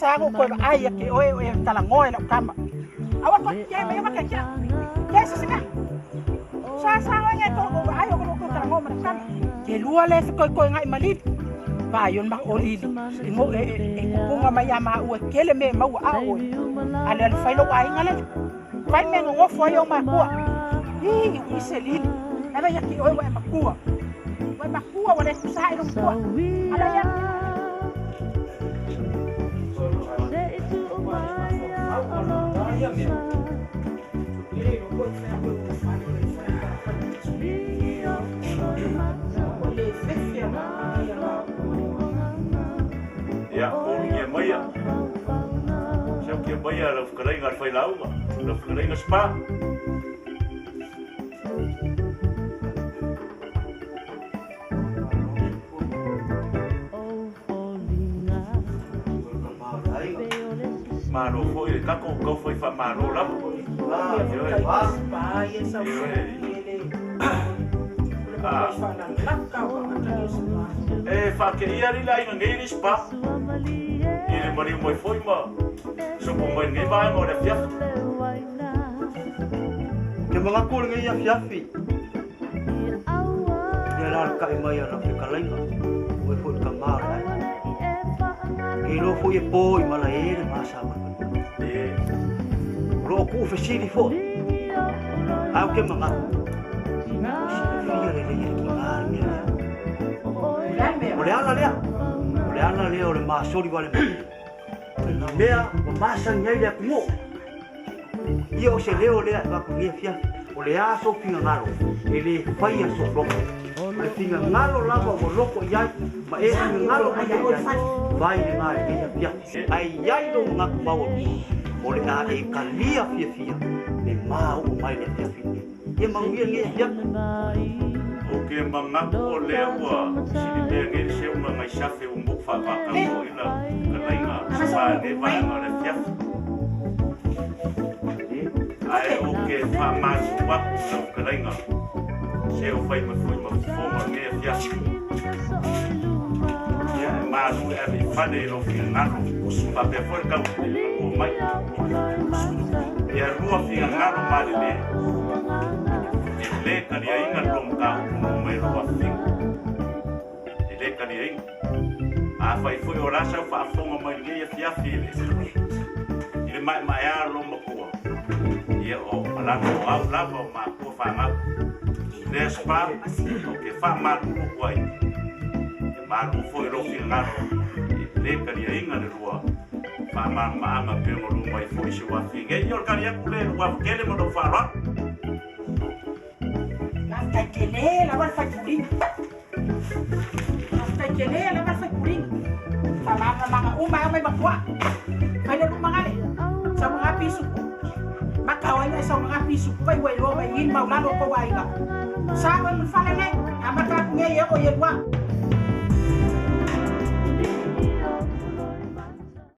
sa ko ai ki o e talangoe no kama awa ko ye me ma kaya ye sa singa sa wanya ko ayo ko talangoe ma kama ke lua le ko ngai malit ba yon ma oli ngo e ko nga mayama o kele me ma wa o ale al failo ai ngale fai me ngo fo yo ma ko hi iselin ala ya ki o wa ma ko wa ma ko wa le sa iro ko ala ya Ya, punya maya. Siapa yang maya laf kereng ngat fai lau, laf kereng spa. Maro foi, kako kau foi fa maro lá. Fa ke ia ri lai ngai ni spa. Ele mari moi foi ma. So ko mai ngai ba mo da fiaf. Ke mga kul ngai ya fiafi. Dia lar ka mai ana ke kalainga. Moi foi ka mara. Ke no foi boy mala ele masa ma. Ro ku fesili fo. Au ke mga Ole ana lea ole masori wale mea o masa nyai lea kumo ia o se leo lea wa kulia fia ole aso pinga ngalo ele fai aso loko ole pinga ngalo lava o loko iai ma e pinga ngalo ma iai vai ni ngai ia fia ai iai do ngaku mawo ole a e kalia fia fia me mau o mai lea fia fia ia mangia ngia fia Oke mangaku lewa sini bege se uma mai safe mbuk fa fa ka ko ila kalainga sa de vai ngara fia ai oke fa mas wa kalainga se o fai ma foi ma foma nge fia ya ma su e bi fa de lo fi ngaro pa pe for ka o mai ya rua fi ngaro ma de le kali ainga long ka no mai ro afing le kali ainga a fai foi ora sa fa fonga mai nge fia file ile mai a lo mo ko ye o la ko au la ko ma ko fa ma le spa o ke fa ma ko ai e ma ko foi ro finga le kali ainga le rua fa ma pe mo lo mai foi se wa finga yo kali a kule wa kele mo do fa ro Kele la bar fai puring. Hasta kele la bar fai puring. Sama mga may bakwa. Kaya nung mga sa mga piso ko. Makaway na sa mga piso ko ay walo may yin maulalo ko ay nga. Sa akin falale, amat ngayon o yan wa.